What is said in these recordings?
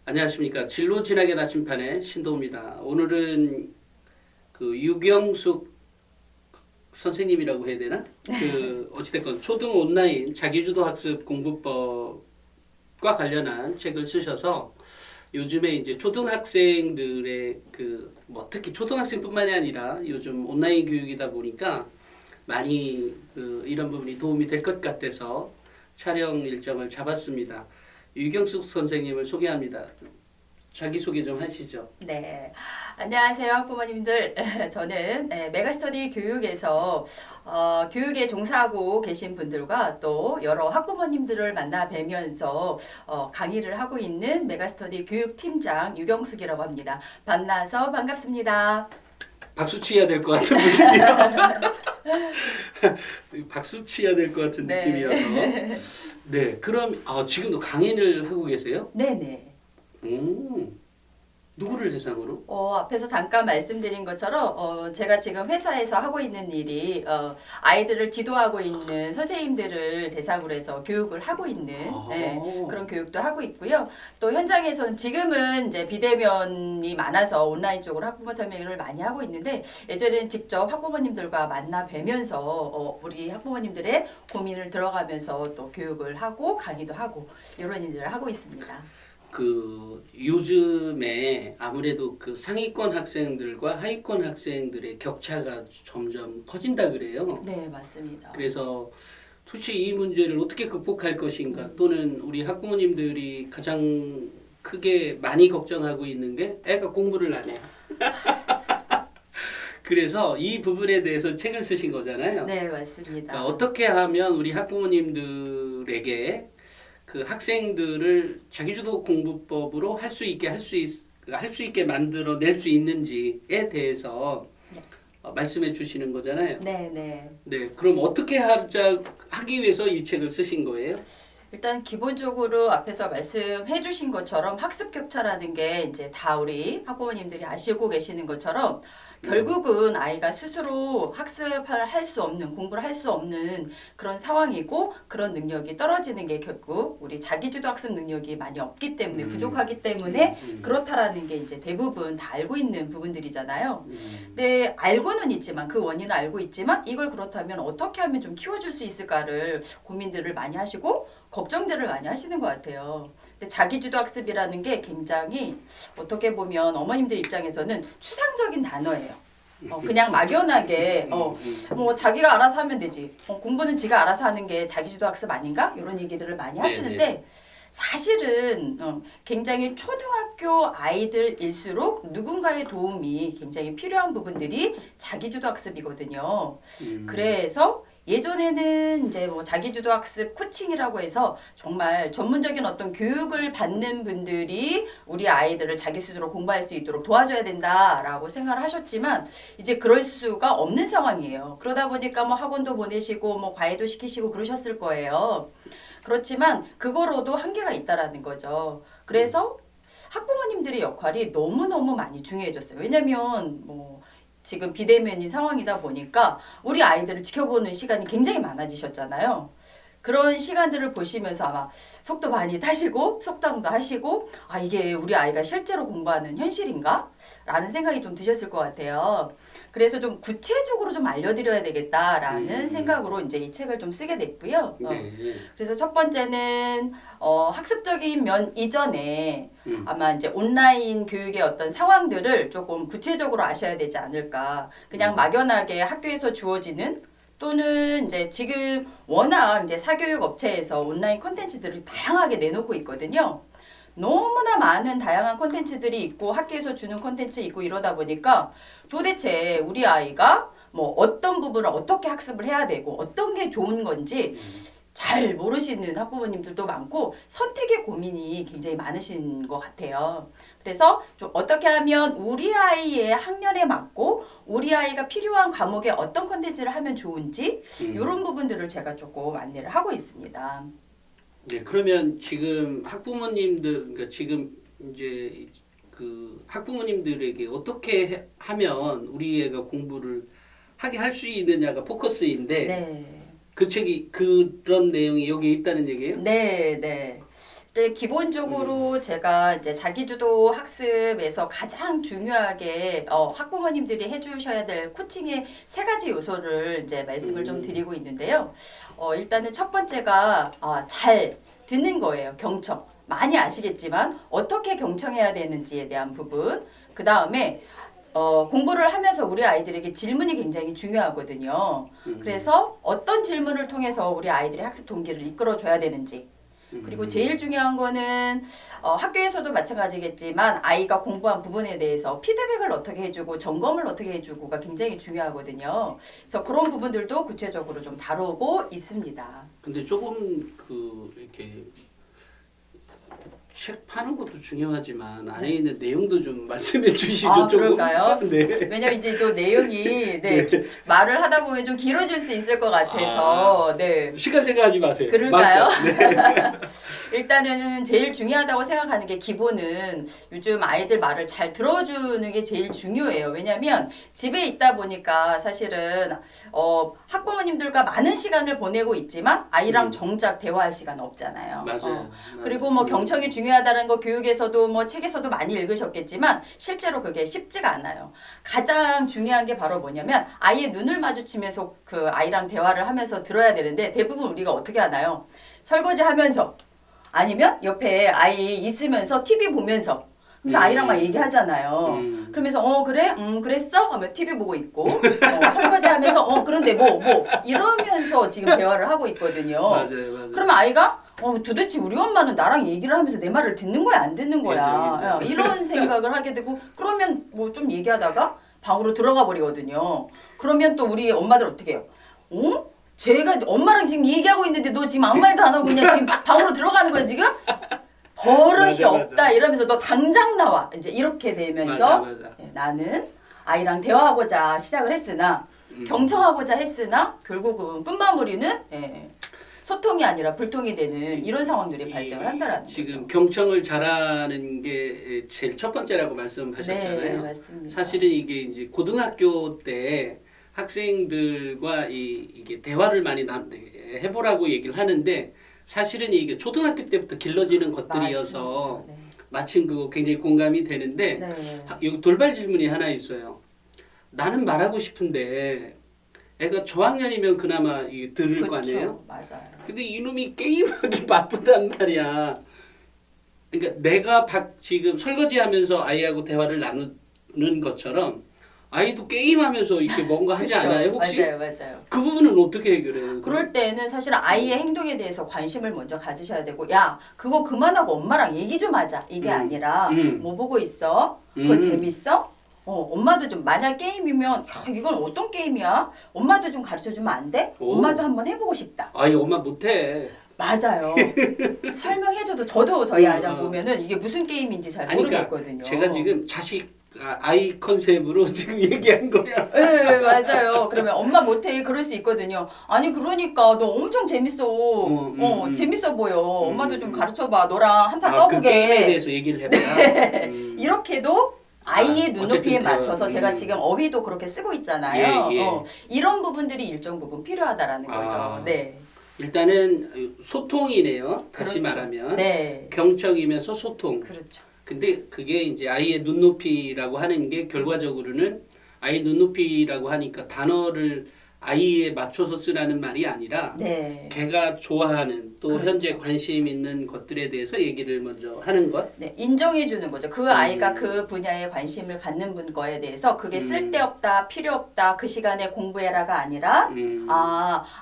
안녕하십니까. 진로 진학의 나침판의 신도입니다. 오늘은 그 유경숙 선생님이라고 해야 되나? 그 어찌됐건 초등 온라인 자기주도 학습 공부법과 관련한 책을 쓰셔서 요즘에 이제 초등학생들의 그 뭐 특히 초등학생뿐만이 아니라 요즘 온라인 교육이다 보니까 많이 이런 부분이 도움이 될 것 같아서 촬영 일정을 잡았습니다. 유경숙 선생님을 소개합니다. 자기소개 좀 하시죠. 네, 안녕하세요 학부모님들. 저는 메가스터디 교육에서 교육에 종사하고 계신 분들과 또 여러 학부모님들을 만나 뵈면서 강의를 하고 있는 메가스터디 교육팀장 유경숙이라고 합니다. 만나서 반갑습니다. 박수 치야 될 것 같은 분위기요. 박수 치야 될 것 같은 네. 느낌이어서. 네, 그럼 지금도 강의를 하고 계세요? 네네. 누구를 대상으로? 앞에서 잠깐 말씀드린 것처럼 제가 지금 회사에서 하고 있는 일이 아이들을 지도하고 있는 선생님들을 대상으로 해서 교육을 하고 있는 그런 교육도 하고 있고요. 또 현장에서는 지금은 이제 비대면이 많아서 온라인 쪽으로 학부모 설명을 많이 하고 있는데 예전에는 직접 학부모님들과 만나 뵈면서 우리 학부모님들의 고민을 들어가면서 또 교육을 하고 강의도 하고 이런 일들을 하고 있습니다. 그 요즘에 아무래도 그 상위권 학생들과 하위권 학생들의 격차가 점점 커진다 그래요. 네, 맞습니다. 그래서 도대체 이 문제를 어떻게 극복할 것인가 또는 우리 학부모님들이 가장 크게 많이 걱정하고 있는 게 애가 공부를 안 해. 그래서 이 부분에 대해서 책을 쓰신 거잖아요. 네, 맞습니다. 그러니까 어떻게 하면 우리 학부모님들에게 그 학생들을 자기주도 공부법으로 할 수 있게 만들어낼 수 있는지에 대해서 네. 말씀해 주시는 거잖아요. 네, 네. 네, 그럼 어떻게 하기 위해서 이 책을 쓰신 거예요? 일단 기본적으로 앞에서 말씀해 주신 것처럼 학습 격차라는 게 이제 다 우리 학부모님들이 아시고 계시는 것처럼 결국은 아이가 스스로 학습을 할 수 없는, 공부를 할 수 없는 그런 상황이고 그런 능력이 떨어지는 게 결국 우리 자기주도 학습 능력이 많이 없기 때문에 부족하기 때문에 그렇다라는 게 이제 대부분 다 알고 있는 부분들이잖아요. 근데 알고는 있지만 그 원인을 알고 있지만 이걸 그렇다면 어떻게 하면 좀 키워줄 수 있을까를 고민들을 많이 하시고 걱정들을 많이 하시는 것 같아요. 근데 자기주도 학습이라는 게 굉장히 어떻게 보면 어머님들 입장에서는 추상적인 단어예요. 그냥 막연하게 뭐 자기가 알아서 하면 되지. 공부는 지가 알아서 하는 게 자기주도 학습 아닌가? 이런 얘기들을 많이 하시는데 사실은 굉장히 초등학교 아이들일수록 누군가의 도움이 굉장히 필요한 부분들이 자기주도 학습이거든요. 그래서 예전에는 이제 뭐 자기주도 학습 코칭이라고 해서 정말 전문적인 어떤 교육을 받는 분들이 우리 아이들을 자기 스스로 공부할 수 있도록 도와줘야 된다라고 생각을 하셨지만 이제 그럴 수가 없는 상황이에요. 그러다 보니까 뭐 학원도 보내시고 뭐 과외도 시키시고 그러셨을 거예요. 그렇지만 그거로도 한계가 있다라는 거죠. 그래서 학부모님들의 역할이 너무너무 많이 중요해졌어요. 왜냐면 뭐 지금 비대면인 상황이다 보니까 우리 아이들을 지켜보는 시간이 굉장히 많아지셨잖아요. 그런 시간들을 보시면서 아마 속도 많이 타시고 속담도 하시고 이게 우리 아이가 실제로 공부하는 현실인가? 라는 생각이 좀 드셨을 것 같아요. 그래서 좀 구체적으로 좀 알려드려야 되겠다라는 생각으로 이제 이 책을 좀 쓰게 됐고요. 네. 그래서 첫 번째는 학습적인 면 이전에 아마 이제 온라인 교육의 어떤 상황들을 조금 구체적으로 아셔야 되지 않을까. 그냥 막연하게 학교에서 주어지는 또는 이제 지금 워낙 이제 사교육 업체에서 온라인 콘텐츠들을 다양하게 내놓고 있거든요. 너무나 많은 다양한 콘텐츠들이 있고 학교에서 주는 콘텐츠 있고 이러다 보니까 도대체 우리 아이가 뭐 어떤 부분을 어떻게 학습을 해야 되고 어떤 게 좋은 건지 잘 모르시는 학부모님들도 많고 선택의 고민이 굉장히 많으신 것 같아요. 그래서 좀 어떻게 하면 우리 아이의 학년에 맞고 우리 아이가 필요한 과목에 어떤 콘텐츠를 하면 좋은지 이런 부분들을 제가 조금 안내를 하고 있습니다. 네, 그러면 지금 그러니까 지금 이제 그 학부모님들에게 어떻게 하면 우리 애가 공부를 하게 할 수 있느냐가 포커스인데 네. 그 책이 그런 내용이 여기에 있다는 얘기예요? 네, 네. 네, 기본적으로 제가 이제 자기주도 학습에서 가장 중요하게 학부모님들이 해주셔야 될 코칭의 세 가지 요소를 이제 말씀을 좀 드리고 있는데요. 일단은 첫 번째가 잘 듣는 거예요. 경청. 많이 아시겠지만 어떻게 경청해야 되는지에 대한 부분. 그 다음에 공부를 하면서 우리 아이들에게 질문이 굉장히 중요하거든요. 그래서 어떤 질문을 통해서 우리 아이들의 학습 동기를 이끌어줘야 되는지. 그리고 제일 중요한 거는 학교에서도 마찬가지겠지만 아이가 공부한 부분에 대해서 피드백을 어떻게 해주고 점검을 어떻게 해주고가 굉장히 중요하거든요. 그래서 그런 부분들도 구체적으로 좀 다루고 있습니다. 근데 조금 이렇게 책 파는 것도 중요하지만 안에 있는 내용도 좀 말씀해 주시죠. 조금. 그럴까요? 네. 왜냐면 이제 또 내용이 말을 하다 보면 좀 길어질 수 있을 것 같아서 네. 시간 생각하지 마세요. 그럴까요? 네. 일단은 제일 중요하다고 생각하는 게 기본은 요즘 아이들 말을 잘 들어주는 게 제일 중요해요. 왜냐하면 집에 있다 보니까 사실은 학부모님들과 많은 시간을 보내고 있지만 아이랑 정작 대화할 시간 없잖아요. 맞아요. 그리고 뭐 경청이 중요하다는 거 교육에서도 뭐 책에서도 많이 읽으셨겠지만 실제로 그게 쉽지가 않아요. 가장 중요한 게 바로 뭐냐면 아이의 눈을 마주치면서 그 아이랑 대화를 하면서 들어야 되는데 대부분 우리가 어떻게 하나요? 설거지 하면서 아니면 옆에 아이 있으면서 TV 보면서 그래서 아이랑 막 얘기하잖아요. 그러면서 그래? 그랬어? 하면 TV 보고 있고 설거지하면서 그런데 뭐 이러면서 지금 대화를 하고 있거든요. 맞아요. 그러면 아이가 도대체 우리 엄마는 나랑 얘기를 하면서 내 말을 듣는 거야 안 듣는 거야 그죠. 이런 생각을 하게 되고 그러면 뭐 좀 얘기하다가 방으로 들어가 버리거든요. 그러면 또 우리 엄마들 어떻게 해요? 제가 엄마랑 지금 얘기하고 있는데 너 지금 아무 말도 안 하고 그냥 지금 방으로 들어가는 거야 지금? 버릇이 맞아. 없다 이러면서 너 당장 나와 이제 이렇게 되면서 맞아. 나는 아이랑 대화하고자 시작을 했으나 경청하고자 했으나 결국은 끝마무리는 소통이 아니라 불통이 되는 이런 상황들이 발생을 한다라는 지금 거죠. 경청을 잘하는 게 제일 첫 번째라고 말씀하셨잖아요. 네, 맞습니다. 사실은 이게 이제 고등학교 때 학생들과 이게 대화를 많이 해보라고 얘기를 하는데 사실은 이게 초등학교 때부터 길러지는 것들이어서 맞습니다. 네. 마침 그거 굉장히 공감이 되는데 네. 여기 돌발 질문이 하나 있어요. 나는 말하고 싶은데 애가 저학년이면 그나마 들을 거 아니에요? 맞아요. 근데 이놈이 게임하기 바쁘단 말이야. 그러니까 내가 지금 설거지하면서 아이하고 대화를 나누는 것처럼 아이도 게임하면서 이렇게 뭔가 하지 그쵸? 않아요? 혹시? 맞아요. 그 부분은 어떻게 해결해요? 그럴 때는 사실 아이의 행동에 대해서 관심을 먼저 가지셔야 되고 야 그거 그만하고 엄마랑 얘기 좀 하자 이게 아니라 뭐 보고 있어? 그거 재밌어? 엄마도 좀 만약 게임이면 야 이건 어떤 게임이야? 엄마도 좀 가르쳐주면 안 돼? 엄마도 한번 해보고 싶다. 아이 엄마 못해. 맞아요. 설명해줘도 저도 저희 아이랑 보면은 이게 무슨 게임인지 잘 모르겠거든요. 제가 지금 아이 컨셉으로 지금 얘기한 거야. 네 맞아요. 그러면 엄마 못해 그럴 수 있거든요. 아니 그러니까 너 엄청 재밌어. 재밌어 보여. 엄마도 좀 가르쳐봐. 너랑 한판 떠보게. 그 게임에 대해서 얘기를 해봐라. 이렇게도 아이의 눈높이에 어쨌든 맞춰서 제가 지금 어휘도 그렇게 쓰고 있잖아요. 예. 이런 부분들이 일정 부분 필요하다라는 거죠. 네. 일단은 소통이네요. 다시 그렇죠. 말하면 네. 경청이면서 소통. 그렇죠. 근데 그게 이제 아이의 눈높이라고 하는 게 결과적으로는 아이 눈높이라고 하니까 단어를 아이에 맞춰서 쓰라는 말이 아니라 네. 걔가 좋아하는 또 그렇죠. 현재 관심 있는 것들에 대해서 얘기를 먼저 하는 것. 네, 인정해 주는 거죠. 그 아이가 그 분야에 관심을 갖는 거에 대해서 그게 쓸데없다, 필요 없다, 그 시간에 공부해라가 아니라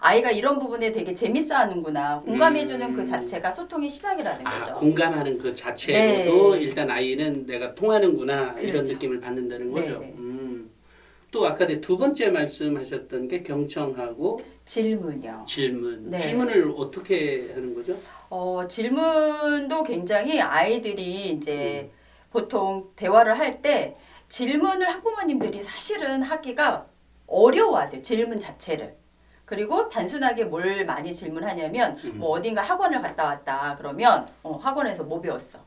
아이가 이런 부분에 되게 재밌어 하는구나. 공감해 주는 그 자체가 소통의 시작이라는 거죠. 공감하는 그 자체로도 네. 일단 아이는 내가 통하는구나 이런 그렇죠. 느낌을 받는다는 거죠. 네. 또 아까 두 번째 말씀하셨던 게 경청하고 질문이요. 질문. 네. 질문을 어떻게 하는 거죠? 질문도 굉장히 아이들이 이제 보통 대화를 할 때 질문을 학부모님들이 사실은 하기가 어려워하세요. 질문 자체를. 그리고 단순하게 뭘 많이 질문하냐면 뭐 어딘가 학원을 갔다 왔다 그러면 학원에서 뭐 배웠어?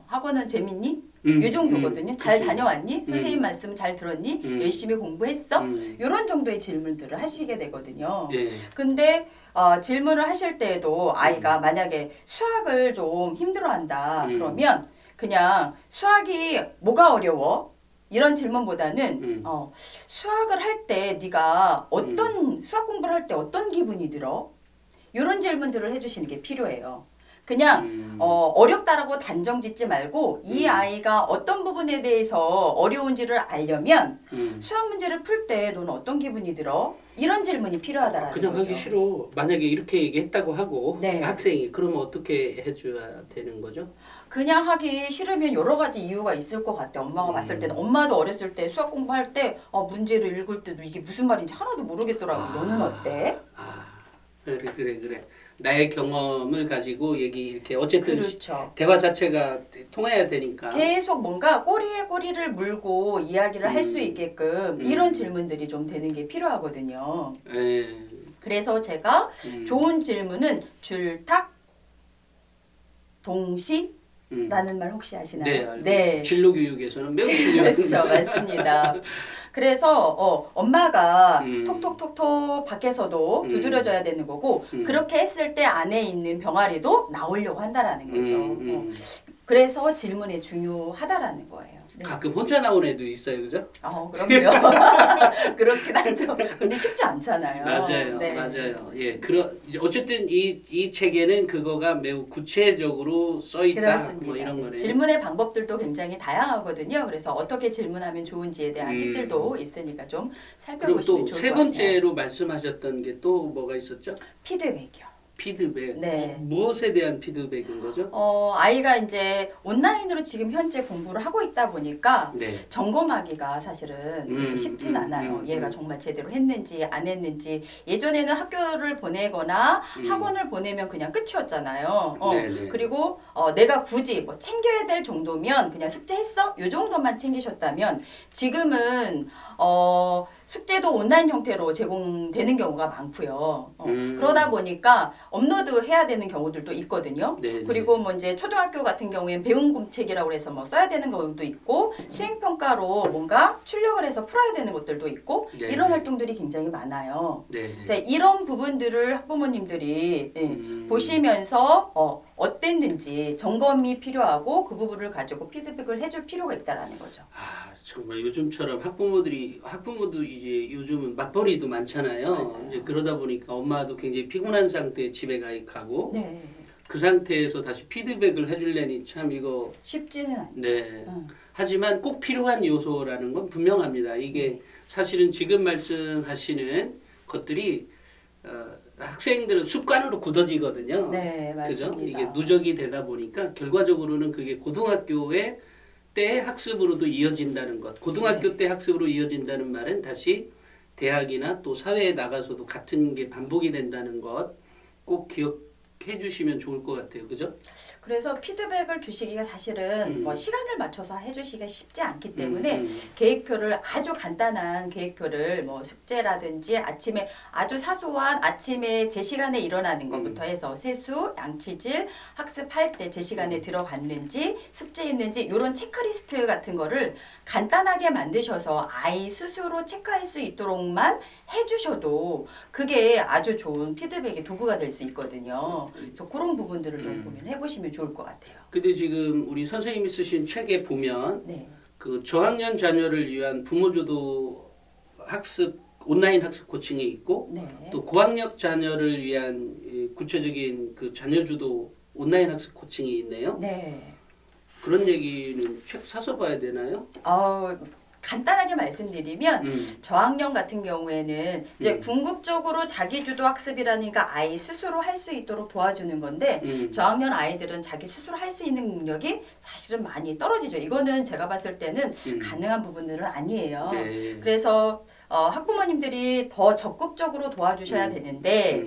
학원은 재밌니? 이 정도거든요. 잘 그치. 다녀왔니? 선생님 말씀 잘 들었니? 열심히 공부했어? 이런 정도의 질문들을 하시게 되거든요. 예. 근데 질문을 하실 때에도 아이가 만약에 수학을 좀 힘들어한다 그러면 그냥 수학이 뭐가 어려워? 이런 질문보다는 수학을 할 때 네가 어떤 수학 공부를 할 때 어떤 기분이 들어? 이런 질문들을 해주시는 게 필요해요. 그냥 어렵다라고 단정 짓지 말고 이 아이가 어떤 부분에 대해서 어려운지를 알려면 수학 문제를 풀 때 너는 어떤 기분이 들어? 이런 질문이 필요하다라는 그냥 거죠. 하기 싫어. 만약에 이렇게 얘기했다고 하고 네. 학생이 그러면 어떻게 해줘야 되는 거죠? 그냥 하기 싫으면 여러 가지 이유가 있을 것 같아. 엄마가 봤을 때는 엄마도 어렸을 때 수학 공부할 때 문제를 읽을 때도 이게 무슨 말인지 하나도 모르겠더라고. 너는 어때? 그래. 나의 경험을 가지고 얘기 이렇게 어쨌든 그렇죠. 대화 자체가 통해야 되니까. 계속 뭔가 꼬리에 꼬리를 물고 이야기를 할 수 있게끔 이런 질문들이 좀 되는 게 필요하거든요. 예. 그래서 제가 좋은 질문은 줄탁 동시 라는 말 혹시 아시나요? 네. 진로 교육에서는 매우 중요한 그렇죠. 맞습니다. 그래서 엄마가 음. 톡톡톡톡 밖에서도 두드려줘야 되는 거고 그렇게 했을 때 안에 있는 병아리도 나오려고 한다라는 거죠. 그래서 질문이 중요하다라는 거예요. 네. 가끔 혼자 나온 애도 있어요, 그죠? 그럼요. 그렇긴 하죠. 근데 쉽지 않잖아요. 맞아요, 네. 맞아요. 예, 어쨌든 이 책에는 그거가 매우 구체적으로 써 있다, 그렇습니다. 뭐 이런 거네. 질문의 방법들도 굉장히 다양하거든요. 그래서 어떻게 질문하면 좋은지에 대한 팁들도 있으니까 좀 그리고 살펴보시면 또 좋을 세 것 같아요. 번째로 말씀하셨던 게 또 뭐가 있었죠? 피드백이요. 피드백. 네. 무엇에 대한 피드백인 거죠? 아이가 이제 온라인으로 지금 현재 공부를 하고 있다 보니까 네. 점검하기가 사실은 그렇게 쉽진 않아요. 얘가 정말 제대로 했는지 안 했는지. 예전에는 학교를 보내거나 학원을 보내면 그냥 끝이었잖아요. 네네. 그리고 내가 굳이 뭐 챙겨야 될 정도면 그냥 숙제했어? 요 정도만 챙기셨다면 지금은 숙제도 온라인 형태로 제공되는 경우가 많고요. 그러다 보니까 업로드 해야 되는 경우들도 있거든요. 네네. 그리고 뭐 이제 초등학교 같은 경우엔 배움공책이라고 해서 뭐 써야 되는 경우도 있고 수행평가로 뭔가 출력을 해서 풀어야 되는 것들도 있고 네네. 이런 활동들이 굉장히 많아요. 네. 자, 이런 부분들을 학부모님들이 보시면서 어땠는지 점검이 필요하고 그 부분을 가지고 피드백을 해줄 필요가 있다라는 거죠. 정말 요즘처럼 학부모도 이제 요즘은 맞벌이도 많잖아요. 맞아요. 이제 그러다 보니까 엄마도 굉장히 피곤한 상태에 집에 가고 네. 그 상태에서 다시 피드백을 해주려니 참 이거 쉽지는 않죠. 네. 하지만 꼭 필요한 요소라는 건 분명합니다. 이게 사실은 지금 말씀하시는 것들이 학생들은 습관으로 굳어지거든요. 네, 맞습니다. 그죠? 이게 누적이 되다 보니까 결과적으로는 그게 고등학교의 때 학습으로도 이어진다는 것. 고등학교 때 학습으로 이어진다는 말은 다시 대학이나 또 사회에 나가서도 같은 게 반복이 된다는 것 꼭 기억해 주시면 좋을 것 같아요. 그죠? 그래서 피드백을 주시기가 사실은 뭐 시간을 맞춰서 해주시기가 쉽지 않기 때문에 계획표를 아주 간단한 계획표를 뭐 숙제라든지 아침에 아주 사소한 아침에 제 시간에 일어나는 것부터 해서 세수, 양치질, 학습할 때 제 시간에 들어갔는지 숙제했는지 이런 체크리스트 같은 거를 간단하게 만드셔서 아이 스스로 체크할 수 있도록만 해주셔도 그게 아주 좋은 피드백의 도구가 될 수 있거든요. 그래서 그런 부분들을 좀 보면 해보시면 좋을 것 같아요. 근데 지금 우리 선생님이 쓰신 책에 보면 네. 그 저학년 자녀를 위한 부모주도 학습 온라인 학습 코칭이 있고 네. 또 고학력 자녀를 위한 구체적인 그 자녀주도 온라인 학습 코칭이 있네요. 네. 그런 얘기는 책 사서 봐야 되나요? 간단하게 말씀드리면 저학년 같은 경우에는 이제 궁극적으로 자기주도 학습이라니까 아이 스스로 할 수 있도록 도와주는 건데 저학년 아이들은 자기 스스로 할 수 있는 능력이 사실은 많이 떨어지죠. 이거는 제가 봤을 때는 가능한 부분들은 아니에요. 네. 그래서 학부모님들이 더 적극적으로 도와주셔야 되는데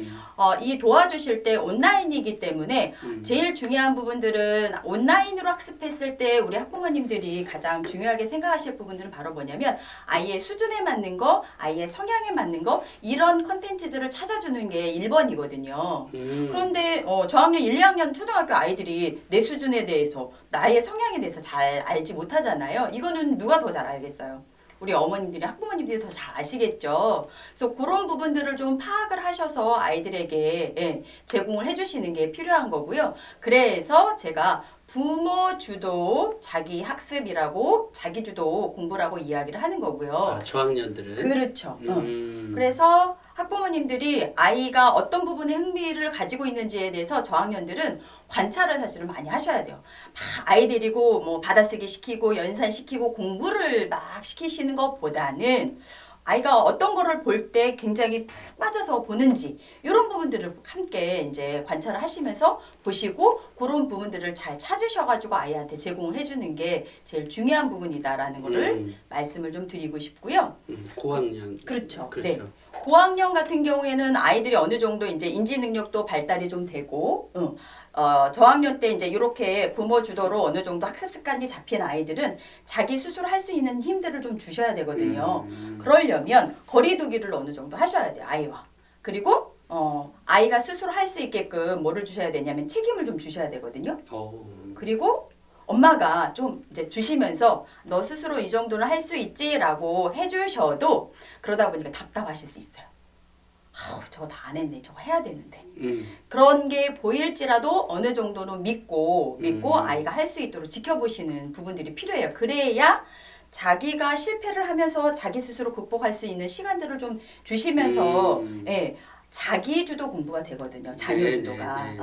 이 도와주실 때 온라인이기 때문에 제일 중요한 부분들은 온라인으로 학습했을 때 우리 학부모님들이 가장 중요하게 생각하실 부분들은 바로 뭐냐면 아이의 수준에 맞는 거, 아이의 성향에 맞는 거 이런 컨텐츠들을 찾아주는 게 1번이거든요. 그런데 저학년 1, 2학년 초등학교 아이들이 내 수준에 대해서 나의 성향에 대해서 잘 알지 못하잖아요. 이거는 누가 더 잘 알겠어요? 우리 어머님들이 학부모님들이 더 잘 아시겠죠. 그래서 그런 부분들을 좀 파악을 하셔서 아이들에게 제공을 해주시는 게 필요한 거고요. 그래서 제가 부모 주도 자기 학습이라고 자기 주도 공부라고 이야기를 하는 거고요. 아, 저학년들은 그렇죠. 그래서 학부모님들이 아이가 어떤 부분에 흥미를 가지고 있는지에 대해서 저학년들은 관찰을 사실은 많이 하셔야 돼요. 막 아이 데리고 뭐 받아쓰기 시키고 연산 시키고 공부를 막 시키시는 것보다는 아이가 어떤 거를 볼 때 굉장히 푹 빠져서 보는지 이런 부분들을 함께 이제 관찰을 하시면서 보시고 그런 부분들을 잘 찾으셔가지고 아이한테 제공을 해주는 게 제일 중요한 부분이다라는 거를 말씀을 좀 드리고 싶고요. 고학년 그렇죠. 그렇죠. 네. 고학년 같은 경우에는 아이들이 어느 정도 이제 인지 능력도 발달이 좀 되고, 저학년 때 이제 이렇게 부모 주도로 어느 정도 학습 습관이 잡힌 아이들은 자기 스스로 할 수 있는 힘들을 좀 주셔야 되거든요. 그러려면 거리두기를 어느 정도 하셔야 돼요, 아이와. 그리고 아이가 스스로 할 수 있게끔 뭐를 주셔야 되냐면 책임을 좀 주셔야 되거든요. 그리고 엄마가 좀 이제 주시면서 너 스스로 이 정도는 할 수 있지라고 해주셔도 그러다 보니까 답답하실 수 있어요. 저거 다 안 했네. 저거 해야 되는데. 그런 게 보일지라도 어느 정도는 믿고 아이가 할 수 있도록 지켜보시는 부분들이 필요해요. 그래야 자기가 실패를 하면서 자기 스스로 극복할 수 있는 시간들을 좀 주시면서 자기 주도 공부가 되거든요. 자녀 주도가.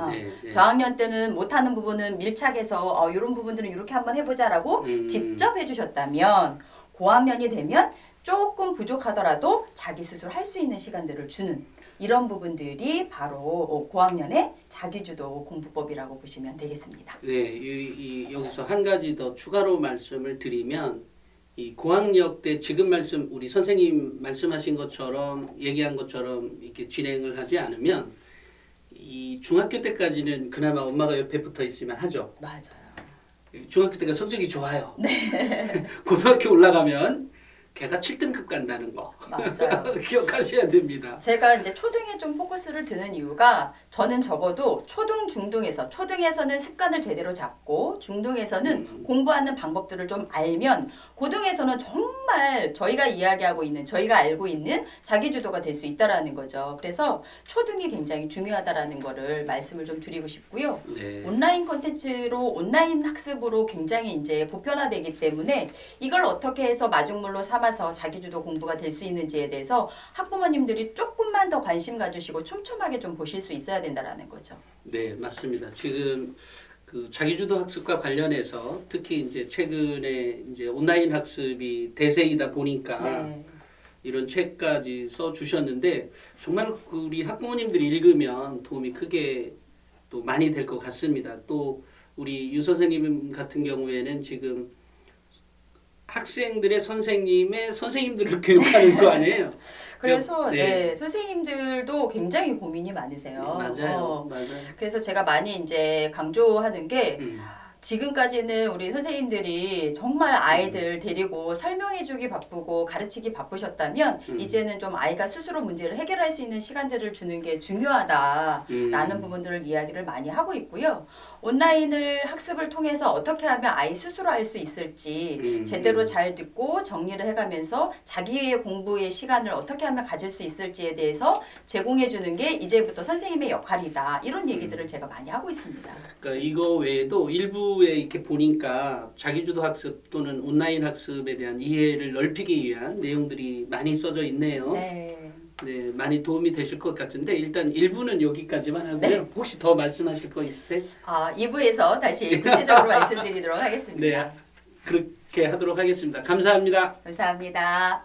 저학년 때는 못하는 부분은 밀착해서 이런 부분들은 이렇게 한번 해보자라고 직접 해주셨다면 고학년이 되면 조금 부족하더라도 자기 스스로 할 수 있는 시간들을 주는 이런 부분들이 바로 고학년의 자기주도 공부법이라고 보시면 되겠습니다. 네, 여기서 한 가지 더 추가로 말씀을 드리면 이 고학년 때 지금 우리 선생님 말씀하신 것처럼 얘기한 것처럼 이렇게 진행을 하지 않으면 이 중학교 때까지는 그나마 엄마가 옆에 붙어 있으면 하죠. 맞아요. 중학교 때가 성적이 좋아요. 네. 고등학교 올라가면 걔가 7등급 간다는 거. 맞아요. 기억하셔야 됩니다. 제가 이제 초등에 좀 포커스를 드는 이유가 저는 적어도 초등에서는 습관을 제대로 잡고 중등에서는 공부하는 방법들을 좀 알면 고등에서는 정말 저희가 알고 있는 자기주도가 될 수 있다라는 거죠. 그래서 초등이 굉장히 중요하다라는 거를 말씀을 좀 드리고 싶고요. 네. 온라인 온라인 학습으로 굉장히 이제 보편화되기 때문에 이걸 어떻게 해서 마중물로 삼아서 자기주도 공부가 될 수 있는지에 대해서 학부모님들이 조금만 더 관심 가지시고 촘촘하게 좀 보실 수 있어야 된다라는 거죠. 네, 맞습니다. 지금 그 자기주도 학습과 관련해서 특히 이제 최근에 이제 온라인 학습이 대세이다 보니까 이런 책까지 써 주셨는데 정말 우리 학부모님들이 읽으면 도움이 크게 또 많이 될 것 같습니다. 또 우리 유 선생님 같은 경우에는 지금 학생들의 선생님들을 교육하는 거 아니에요? 그래서 선생님들도 굉장히 고민이 많으세요. 맞아요. 그래서 제가 많이 이제 강조하는 게 지금까지는 우리 선생님들이 정말 아이들 데리고 설명해주기 바쁘고 가르치기 바쁘셨다면 이제는 좀 아이가 스스로 문제를 해결할 수 있는 시간들을 주는 게 중요하다라는 부분들을 이야기를 많이 하고 있고요. 온라인을 학습을 통해서 어떻게 하면 아이 스스로 할 수 있을지 제대로 잘 듣고 정리를 해가면서 자기의 공부의 시간을 어떻게 하면 가질 수 있을지에 대해서 제공해주는 게 이제부터 선생님의 역할이다. 이런 얘기들을 제가 많이 하고 있습니다. 그러니까 이거 외에도 일부에 이렇게 보니까 자기주도 학습 또는 온라인 학습에 대한 이해를 넓히기 위한 내용들이 많이 써져 있네요. 네, 많이 도움이 되실 것 같은데 일단 1부는 여기까지만 하고요. 혹시 더 말씀하실 거 있으세요? 2부에서 다시 구체적으로 말씀드리도록 하겠습니다. 네, 그렇게 하도록 하겠습니다. 감사합니다. 감사합니다.